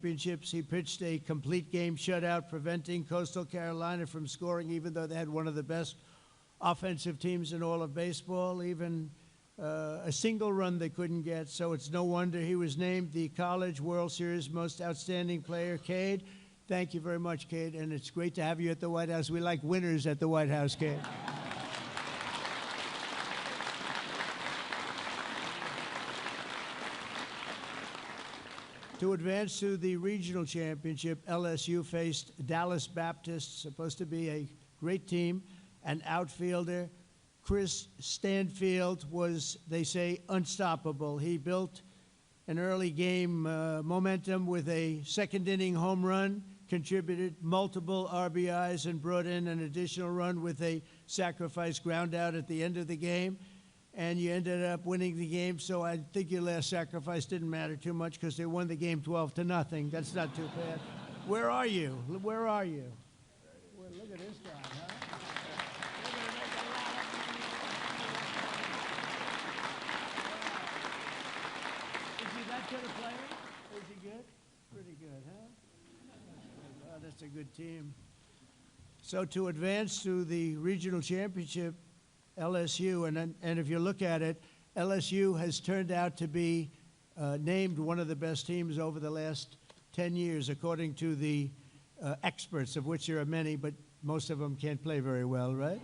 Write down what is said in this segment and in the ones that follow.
Championships. He pitched a complete game shutout, preventing Coastal Carolina from scoring, even though they had one of the best offensive teams in all of baseball. Even a single run they couldn't get, so it's no wonder he was named the College World Series Most Outstanding Player. Cade, thank you very much, Cade, and it's great to have you at the White House. We like winners at the White House, Cade. To advance to the regional championship, LSU faced Dallas Baptist, supposed to be a great team. An outfielder, Chris Stanfield, was, they say, unstoppable. He built an early game momentum with a second-inning home run, contributed multiple RBIs, and brought in an additional run with a sacrifice ground out at the end of the game. And you ended up winning the game, so I think your last sacrifice didn't matter too much because they won the game 12-0. That's not too bad. Where are you? Where are you? Well, look at this guy, huh? Is he that good a player? Is he good? Pretty good, huh? Oh, that's a good team. So to advance to the regional championship, LSU, and if you look at it, LSU has turned out to be named one of the best teams over the last 10 years, according to the experts, of which there are many, but most of them can't play very well, right?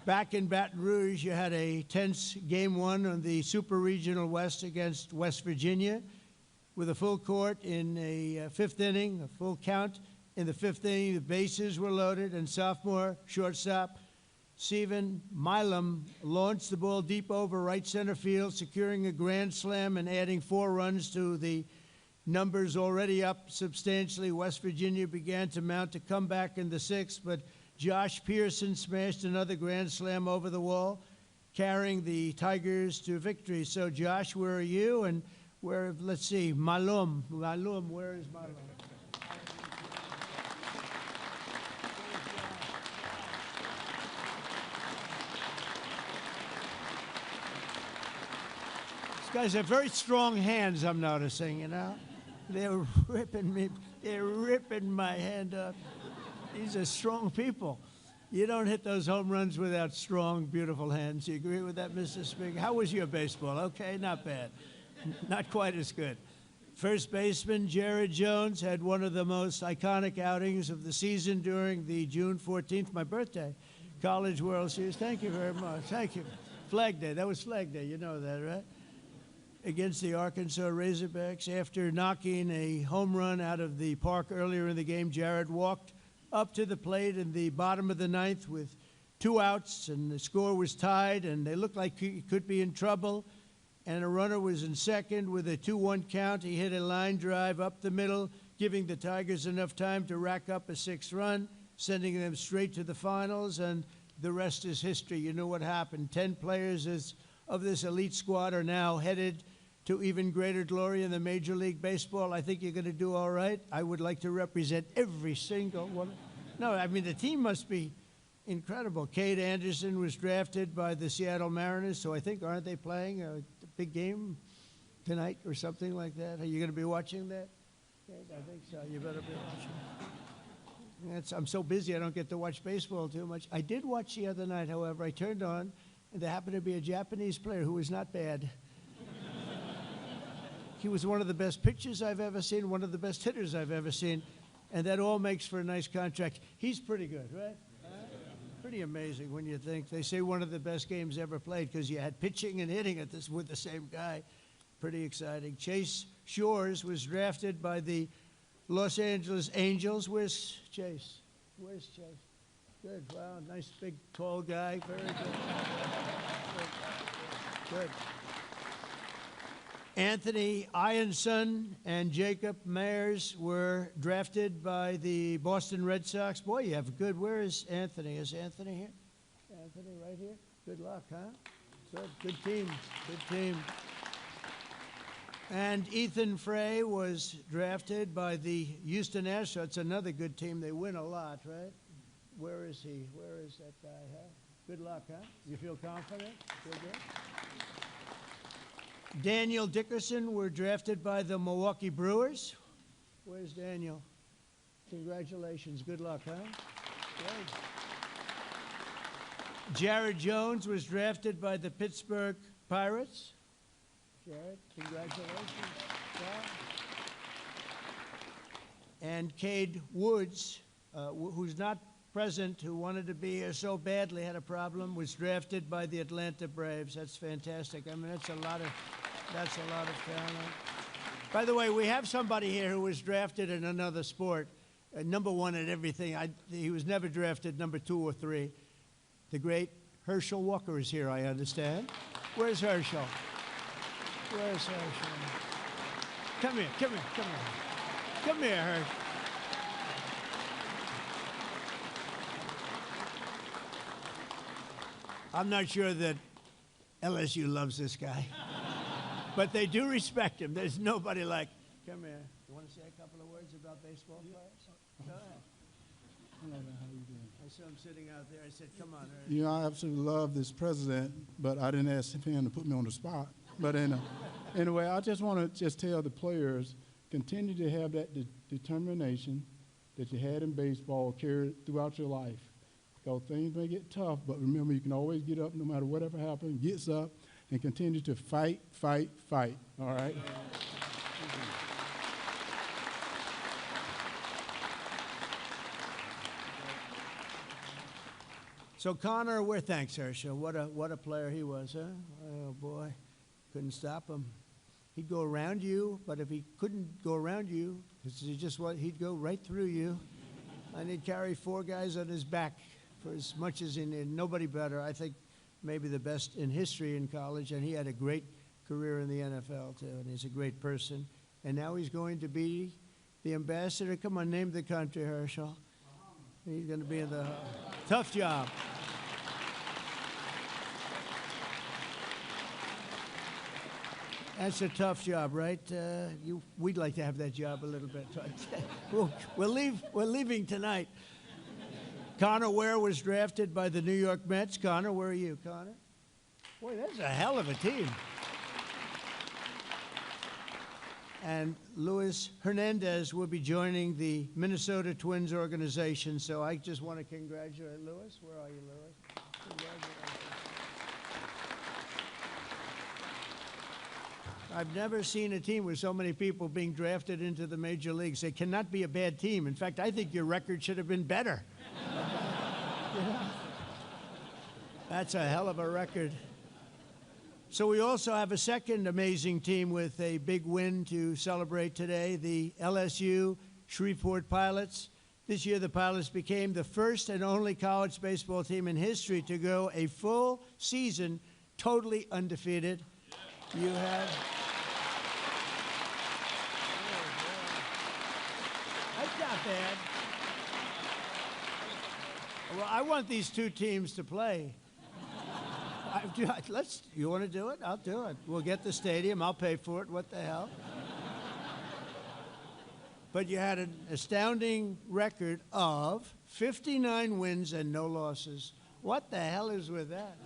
Back in Baton Rouge, you had a tense game one on the Super Regional West against West Virginia with a full court in a fifth inning, a full count. In the fifth inning, the bases were loaded, and sophomore shortstop Stephen Milam launched the ball deep over right center field, securing a grand slam and adding 4 runs to the numbers already up substantially. West Virginia began to mount a comeback in the 6th, but Josh Pearson smashed another grand slam over the wall, carrying the Tigers to victory. So, Josh, where are you? And where, let's see, Malum, where is Malum? Guys have very strong hands, I'm noticing, you know. They're ripping me, they're ripping my hand up. These are strong people. You don't hit those home runs without strong, beautiful hands. You agree with that, Mr. Speaker? How was your baseball? Okay, not bad. Not quite as good. First baseman Jared Jones had one of the most iconic outings of the season during the June 14th, my birthday, College World Series. Thank you very much. Thank you. Flag Day. That was Flag Day. You know that, right? Against the Arkansas Razorbacks. After knocking a home run out of the park earlier in the game, Jared walked up to the plate in the bottom of the 9th with 2 outs, and the score was tied, and they looked like he could be in trouble. And a runner was in second with a 2-1 count. He hit a line drive up the middle, giving the Tigers enough time to rack up a 6th run, sending them straight to the finals, and the rest is history. You know what happened. 10 players of this elite squad are now headed to even greater glory in the Major League Baseball. I think you're going to do all right. I would like to represent every single one. No, I mean, the team must be incredible. Cade Anderson was drafted by the Seattle Mariners, so I think, aren't they playing a big game tonight or something like that? Are you going to be watching that? Cade, I think so. You better be watching. I'm so busy I don't get to watch baseball too much. I did watch the other night, however. I turned on, and there happened to be a Japanese player who was not bad. He was one of the best pitchers I've ever seen, one of the best hitters I've ever seen, and that all makes for a nice contract. He's pretty good, right? Pretty amazing when you think. They say one of the best games ever played because you had pitching and hitting at this with the same guy. Pretty exciting. Chase Shores was drafted by the Los Angeles Angels. Where's Chase? Where's Chase? Good. Wow, nice big tall guy. Very good. Good. Anthony Ianson and Jacob Mayers were drafted by the Boston Red Sox. Boy, you have good. Where is Anthony? Is Anthony here? Anthony right here? Good luck, huh? Good. Good team. Good team. And Ethan Frey was drafted by the Houston Astros. It's another good team. They win a lot, right? Where is he? Where is that guy, huh? Good luck, huh? You feel confident? Feel good? Daniel Dickerson were drafted by the Milwaukee Brewers. Where's Daniel? Congratulations. Good luck, huh? Great. Jared Jones was drafted by the Pittsburgh Pirates. Jared, congratulations. Yeah. And Cade Woods, who's not present, who wanted to be here so badly, had a problem, was drafted by the Atlanta Braves. That's fantastic. I mean, that's a lot of talent. By the way, we have somebody here who was drafted in another sport, number one at everything. He was never drafted number 2 or 3. The great Herschel Walker is here, I understand. Where's Herschel? Where's Herschel? Come here, come here, come here. Come here, Herschel. I'm not sure that LSU loves this guy, but they do respect him. There's nobody like, come here. You want to say a couple of words about baseball players? Go ahead. Hello, man. How you doing? I saw him sitting out there. I said, come on, Herschel. You know, I absolutely love this president, but I didn't ask him to put me on the spot. But anyway, I just want to just tell the players, continue to have that determination that you had in baseball carried throughout your life. Because things may get tough, but remember, you can always get up no matter whatever happens, gets up, and continue to fight, fight, fight, all right? So Connor, thanks, Herschel. What a player he was, huh? Oh, boy. Couldn't stop him. He'd go around you, but if he couldn't go around you, he'd go right through you, and he'd carry 4 guys on his back for as much as he needed. Nobody better. I think maybe the best in history in college, and he had a great career in the NFL, too, and he's a great person. And now he's going to be the ambassador. Come on, name the country, Herschel. He's going to be in the tough job. That's a tough job, right? We'd like to have that job a little bit. We're leaving tonight. Connor Ware was drafted by the New York Mets. Connor, where are you, Connor? Boy, that's a hell of a team. And Luis Hernandez will be joining the Minnesota Twins organization. So I just want to congratulate Luis. Where are you, Luis? Congratulations. I've never seen a team with so many people being drafted into the major leagues. They cannot be a bad team. In fact, I think your record should have been better. Yeah. That's a hell of a record. So we also have a second amazing team with a big win to celebrate today, the LSU Shreveport Pilots. This year, the Pilots became the first and only college baseball team in history to go a full season totally undefeated. You have... That's not bad. Well, I want these 2 teams to play. You want to do it? I'll do it. We'll get the stadium. I'll pay for it. What the hell? But you had an astounding record of 59 wins and no losses. What the hell is with that?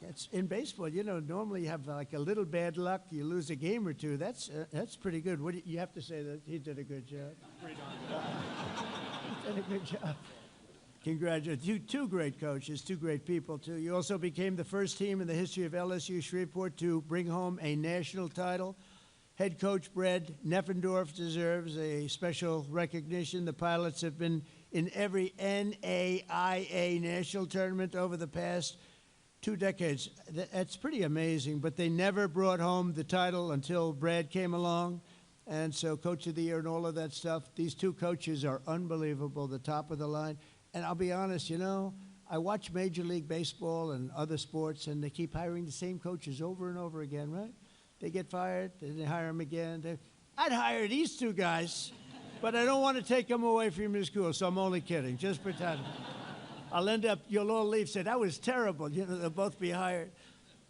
It's in baseball, you know, normally you have like a little bad luck, you lose a game or 2. That's pretty good. You have to say that he did a good job. Pretty darn good. He did a good job. Congratulations. 2 great coaches, 2 great people, too. You also became the first team in the history of LSU Shreveport to bring home a national title. Head coach Brad Neffendorf deserves a special recognition. The Pilots have been in every NAIA national tournament over the past 2 decades. That's pretty amazing, but they never brought home the title until Brad came along. And so Coach of the Year and all of that stuff. These 2 coaches are unbelievable, the top of the line. And I'll be honest, you know, I watch Major League Baseball and other sports, and they keep hiring the same coaches over and over again, right? They get fired, then they hire them again. I'd hire these 2 guys, but I don't want to take them away from your school, so I'm only kidding. Just pretend. I'll end up, you'll all leave, say, that was terrible. You know, they'll both be hired.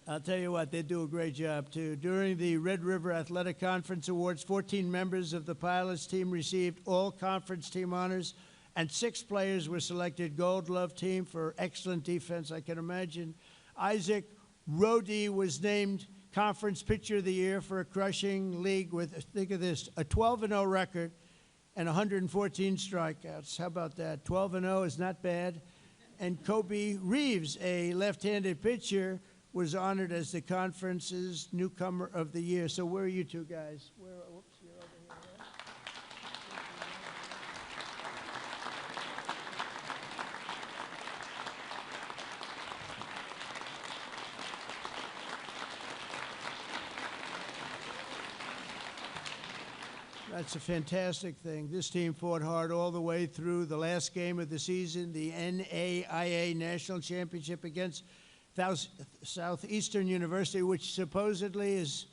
I'll tell you what, they do a great job, too. During the Red River Athletic Conference Awards, 14 members of the Pilots team received all conference team honors, and 6 players were selected Gold Glove team for excellent defense. I can imagine Isaac Rodey was named conference pitcher of the year for a crushing league with, think of this, a 12-0 record and 114 strikeouts. How about that? 12-0 is not bad. And Kobe Reeves, a left-handed pitcher, was honored as the conference's newcomer of the year. So where are you two guys? Whoops, you're over here, right? That's a fantastic thing. This team fought hard all the way through the last game of the season, the NAIA National Championship against Southeastern University, which supposedly is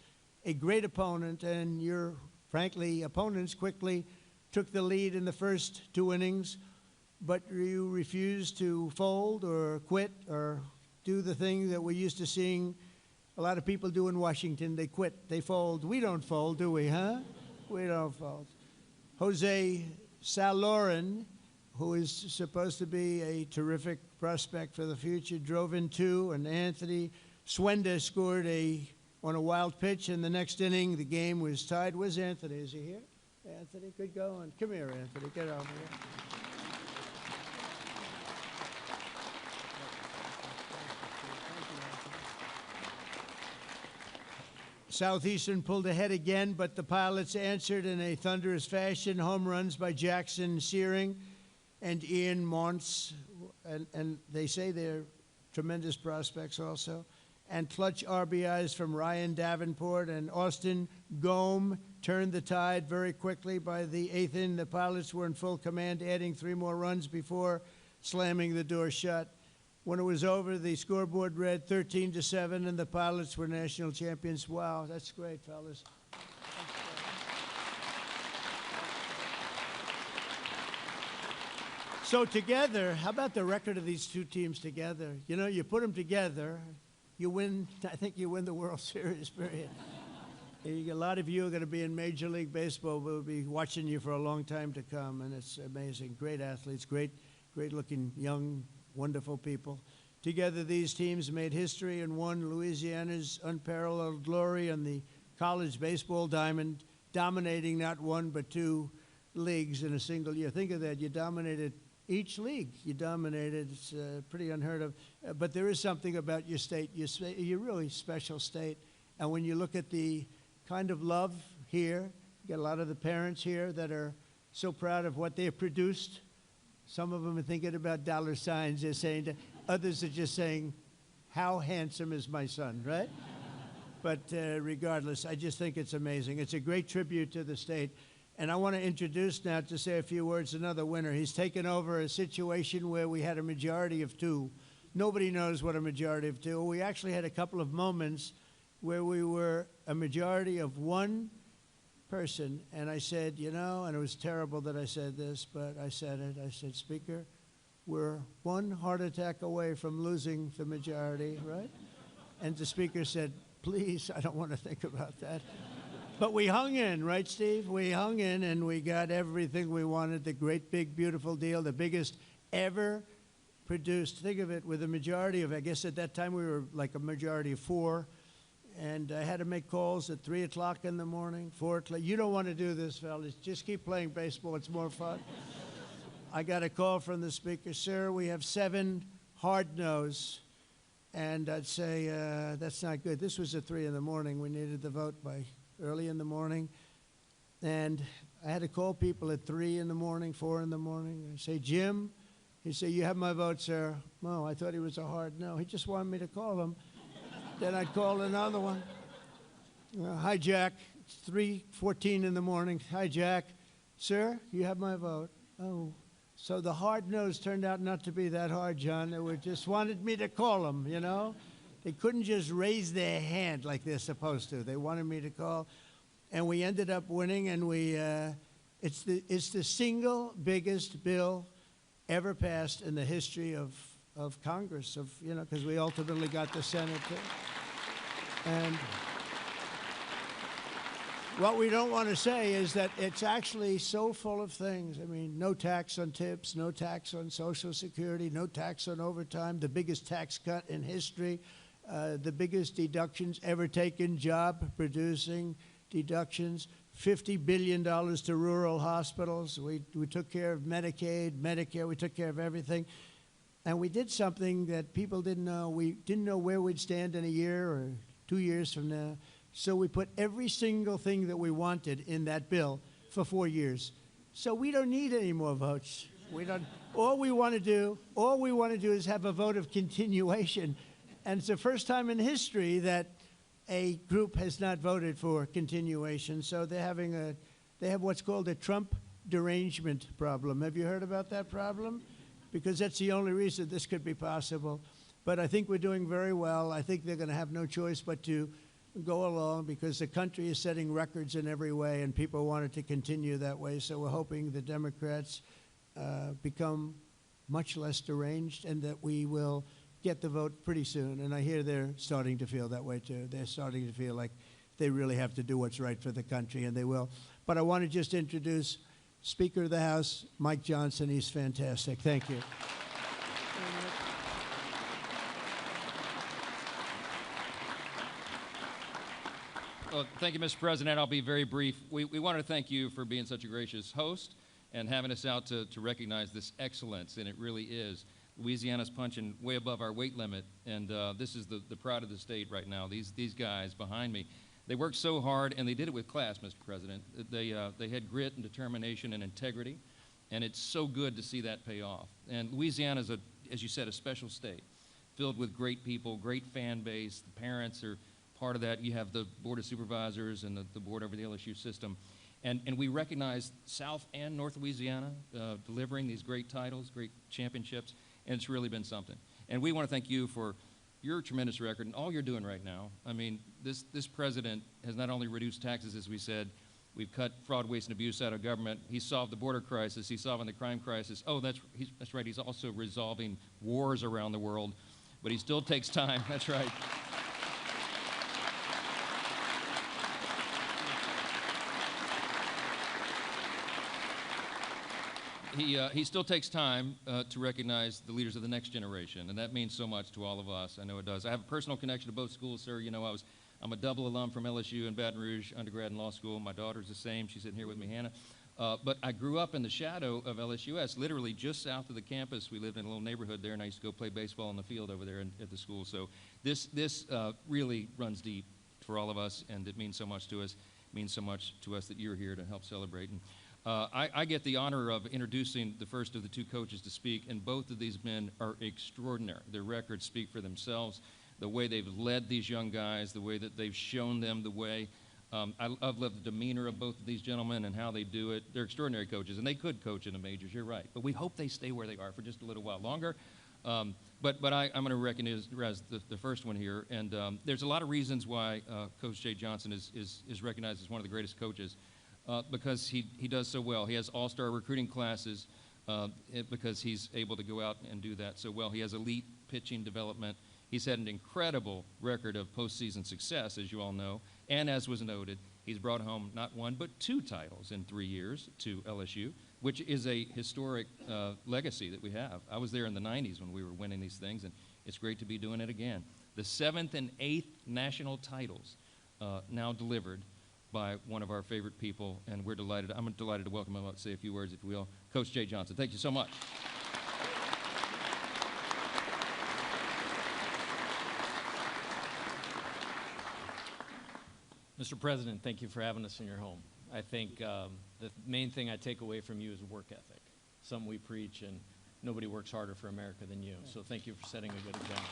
a great opponent, and your, frankly, opponents quickly took the lead in the first 2 innings, but you refused to fold or quit or do the thing that we're used to seeing a lot of people do in Washington. They quit, they fold. We don't fold, do we, huh? We don't fold. Jose Saloren, who is supposed to be a terrific prospect for the future, drove in 2, and Anthony Swenda scored on a wild pitch. In the next inning, the game was tied. Where's Anthony? Is he here? Anthony, good going. Come here, Anthony. Get over here. Southeastern pulled ahead again, but the Pilots answered in a thunderous fashion. Home runs by Jackson Searing and Ian Montz, and they say they're tremendous prospects also. And clutch RBIs from Ryan Davenport and Austin Gome turned the tide very quickly. By the 8th inning, the Pilots were in full command, adding 3 more runs before slamming the door shut. When it was over, the scoreboard read 13-7, and the Pilots were national champions. Wow, that's great, fellas. So together, how about the record of these 2 teams together? You know, you put them together, you win. I think you win the World Series, period. A lot of you are going to be in Major League Baseball. We'll be watching you for a long time to come, and it's amazing. Great athletes, great-looking, young, wonderful people. Together, these teams made history and won Louisiana's unparalleled glory on the college baseball diamond, dominating not 1 but 2 leagues in a single year. Think of that. You dominated each league. You dominated. It's pretty unheard of. But there is something about your state. You're really special state. And when you look at the kind of love here, you get a lot of the parents here that are so proud of what they have produced. Some of them are thinking about dollar signs. They're saying to, others are just saying, how handsome is my son, right? But regardless, I just think it's amazing. It's a great tribute to the state. And I want to introduce now, to say a few words, another winner. He's taken over a situation where we had a majority of 2. Nobody knows what a majority of 2. We actually had a couple of moments where we were a majority of 1 person, and I said, you know, and it was terrible that I said this, but I said it. I said, Speaker, we're 1 heart attack away from losing the majority, right? And the Speaker said, please, I don't want to think about that. But we hung in, right, Steve? We hung in, and we got everything we wanted, the great, big, beautiful deal, the biggest ever produced. Think of it, with a majority of, I guess at that time we were like a majority of 4. And I had to make calls at 3 o'clock in the morning, 4 o'clock. You don't want to do this, fellas. Just keep playing baseball. It's more fun. I got a call from the Speaker. Sir, we have 7 hard no's. And I'd say, that's not good. This was at 3 in the morning. We needed the vote by early in the morning. And I had to call people at 3 in the morning, 4 in the morning. I say, Jim, he said, you have my vote, sir. No, I thought he was a hard no. He just wanted me to call him. Then I'd call another one. Hi, Jack. It's 3:14 in the morning. Hi, Jack. Sir, you have my vote. Oh, so the hard no's turned out not to be that hard, John. They just wanted me to call them, you know. They couldn't just raise their hand like they're supposed to. They wanted me to call. And we ended up winning, and it's the single biggest bill ever passed in the history of Congress, because we ultimately got the Senate too. And what we don't want to say is that it's actually so full of things. I mean, no tax on tips, no tax on Social Security, no tax on overtime, the biggest tax cut in history, the biggest deductions ever taken, job producing deductions, $50 billion to rural hospitals. We took care of Medicaid, Medicare, we took care of everything. And we did something that people didn't know. We didn't know where we'd stand in a year or 2 years from now. So we put every single thing that we wanted in that bill for 4 years. So we don't need any more votes. We don't. All we want to do is have a vote of continuation. And it's the first time in history that a group has not voted for continuation. So they have what's called a Trump derangement problem. Have you heard about that problem? Because that's the only reason this could be possible. But I think we're doing very well. I think they're going to have no choice but to go along because the country is setting records in every way, and people want it to continue that way. So we're hoping the Democrats become much less deranged and that we will get the vote pretty soon. And I hear they're starting to feel that way, too. They're starting to feel like they really have to do what's right for the country, and they will. But I want to just introduce Speaker of the House, Mike Johnson. He's fantastic. Thank you. Well, thank you, Mr. President. I'll be very brief. We want to thank you for being such a gracious host and having us out to recognize this excellence, and it really is. Louisiana's punching way above our weight limit, and this is the pride of the state right now. These guys behind me, they worked so hard, and they did it with class, Mr. President. They had grit and determination and integrity, and it's so good to see that pay off. And Louisiana is, as you said, a special state filled with great people, great fan base. The parents are part of that. You have the Board of Supervisors and the board over the LSU system. And we recognize South and North Louisiana delivering these great titles, great championships, and it's really been something. And we want to thank you for your tremendous record and all you're doing right now. I mean, this president has not only reduced taxes, as we said, we've cut fraud, waste, and abuse out of government. He's solved the border crisis. He's solving the crime crisis. Oh, that's right. He's also resolving wars around the world, but he still takes time. That's right. He still takes time to recognize the leaders of the next generation, and that means so much to all of us. I know it does. I have a personal connection to both schools, sir. You know, I'm a double alum from LSU and Baton Rouge, undergrad and law school. My daughter's the same. She's sitting here with me, Hannah. But I grew up in the shadow of LSUS, literally just south of the campus. We lived in a little neighborhood there, and I used to go play baseball on the field over there at the school. So this really runs deep for all of us, and it means so much to us. It means so much to us that you're here to help celebrate. And I get the honor of introducing the first of the two coaches to speak, and both of these men are extraordinary. Their records speak for themselves, the way they've led these young guys, the way that they've shown them the way. I've loved the demeanor of both of these gentlemen and how they do it. They're extraordinary coaches, and they could coach in the majors, you're right. But we hope they stay where they are for just a little while longer. But I'm going to recognize the first one here, and there's a lot of reasons why Coach Jay Johnson is recognized as one of the greatest coaches. Because he does so well. He has all-star recruiting classes because he's able to go out and do that so well. He has elite pitching development. He's had an incredible record of postseason success, as you all know. And as was noted, he's brought home not one but 2 titles in 3 years to LSU, which is a historic legacy that we have. I was there in the 90s when we were winning these things, and it's great to be doing it again. The 7th and 8th national titles now delivered by one of our favorite people, and we're delighted. I'm delighted to welcome him up, say a few words, if you will. Coach Jay Johnson, thank you so much. Mr. President, thank you for having us in your home. I think the main thing I take away from you is work ethic, something we preach, and nobody works harder for America than you. So thank you for setting a good example.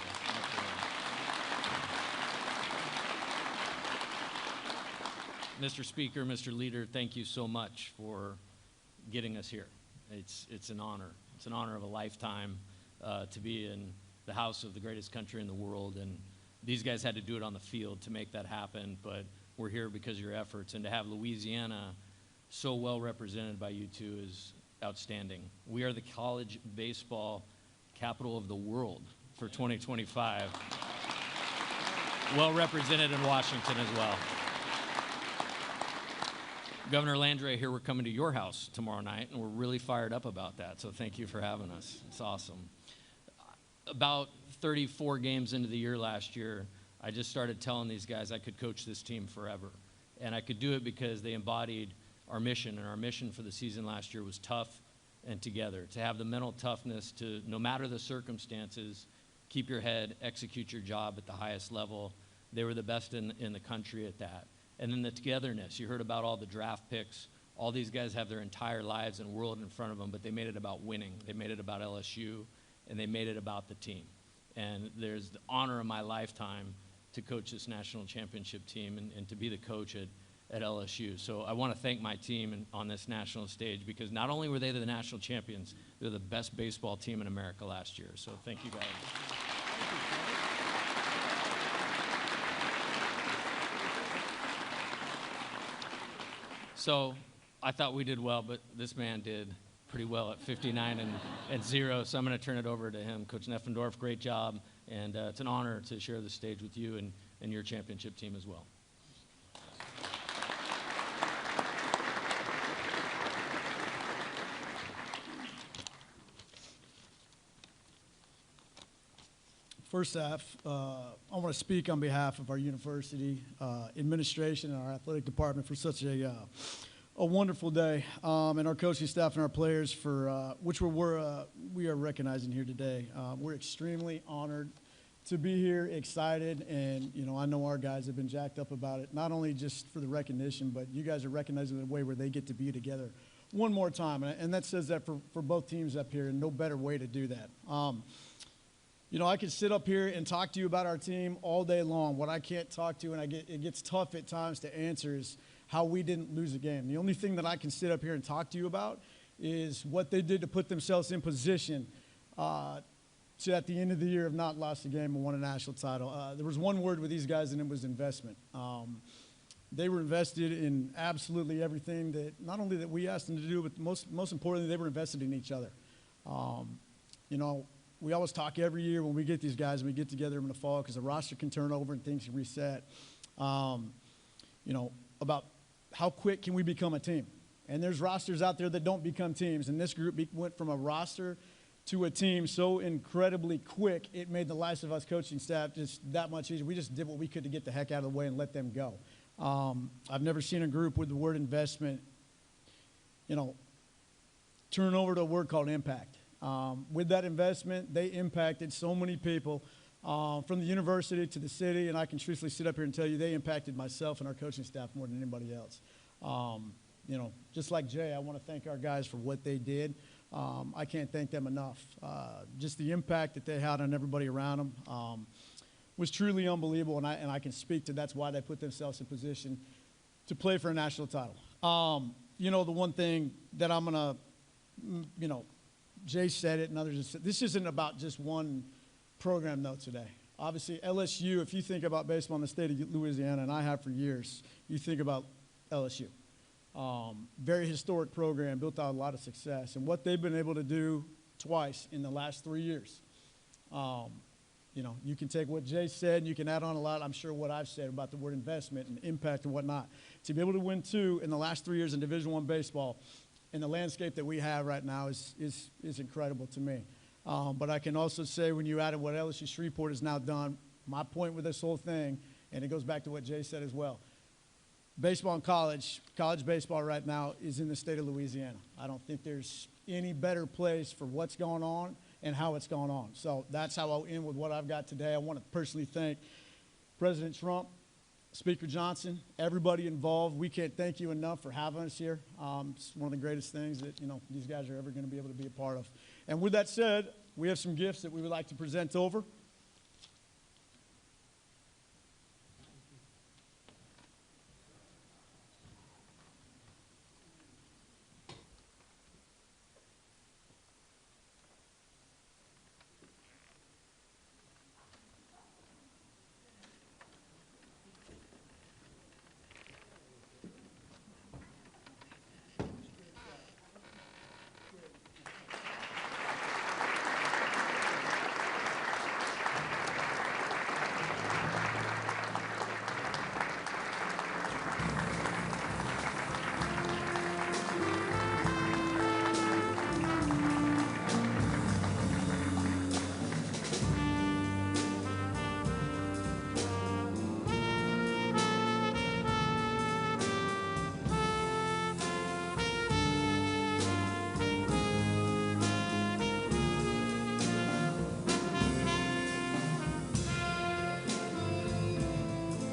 Mr. Speaker, Mr. Leader, thank you so much for getting us here. It's an honor. It's an honor of a lifetime to be in the house of the greatest country in the world. And these guys had to do it on the field to make that happen, but we're here because of your efforts. And to have Louisiana so well represented by you two is outstanding. We are the college baseball capital of the world for 2025. Well represented in Washington as well. Governor Landry, here we're coming to your house tomorrow night, and we're really fired up about that, so thank you for having us. It's awesome. about 34 games into the year last year, I just started telling these guys I could coach this team forever. And I could do it because they embodied our mission, and our mission for the season last year was tough and together. To have the mental toughness to, no matter the circumstances, keep your head, execute your job at the highest level. They were the best in the country at that. And then the togetherness. You heard about all the draft picks. All these guys have their entire lives and world in front of them, but they made it about winning. They made it about LSU, and they made it about the team. And there's the honor of my lifetime to coach this national championship team and to be the coach at LSU. So I want to thank my team on this national stage, because not only were they the national champions, they're the best baseball team in America last year. So thank you guys. So I thought we did well, but this man did pretty well at 59-0. So I'm going to turn it over to him. Coach Neffendorf, great job. And it's an honor to share the stage with you and your championship team as well. First off, I want to speak on behalf of our university administration and our athletic department for such a wonderful day, and our coaching staff and our players for which we are recognizing here today. We're extremely honored to be here, excited, and I know our guys have been jacked up about it. Not only just for the recognition, but you guys are recognizing the way where they get to be together one more time, and that says that for both teams up here, and no better way to do that. I could sit up here and talk to you about our team all day long. What I can't talk to, and it gets tough at times to answer, is how we didn't lose a game. The only thing that I can sit up here and talk to you about is what they did to put themselves in position to, at the end of the year, have not lost a game and won a national title. There was one word with these guys, and it was investment. They were invested in absolutely everything that, not only that we asked them to do, but most importantly, they were invested in each other. We always talk every year when we get these guys and we get together in the fall, because the roster can turn over and things can reset, about how quick can we become a team. And there's rosters out there that don't become teams, and this group went from a roster to a team so incredibly quick, it made the lives of us coaching staff just that much easier. We just did what we could to get the heck out of the way and let them go. I've never seen a group with the word investment, turn over to a word called impact. With that investment, they impacted so many people from the university to the city, and I can truthfully sit up here and tell you they impacted myself and our coaching staff more than anybody else. Just like Jay, I want to thank our guys for what they did. I can't thank them enough. Just the impact that they had on everybody around them was truly unbelievable, and I can speak to that's why they put themselves in position to play for a national title. The one thing that I'm going to, Jay said it and others have said, this isn't about just one program, though, today. Obviously, LSU, if you think about baseball in the state of Louisiana, and I have for years, you think about LSU. Very historic program, built out a lot of success. And what they've been able to do twice in the last 3 years. You can take what Jay said and you can add on a lot, I'm sure, what I've said about the word investment and impact and whatnot. To be able to win 2 in the last 3 years in Division I baseball in the landscape that we have right now is incredible to me. But I can also say, when you added what LSU Shreveport has now done, my point with this whole thing, and it goes back to what Jay said as well, baseball and college baseball right now is in the state of Louisiana. I don't think there's any better place for what's going on and how it's going on. So that's how I'll end with what I've got today. I want to personally thank President Trump, Speaker Johnson, everybody involved. We can't thank you enough for having us here. It's one of the greatest things that these guys are ever going to be able to be a part of. And with that said, we have some gifts that we would like to present over.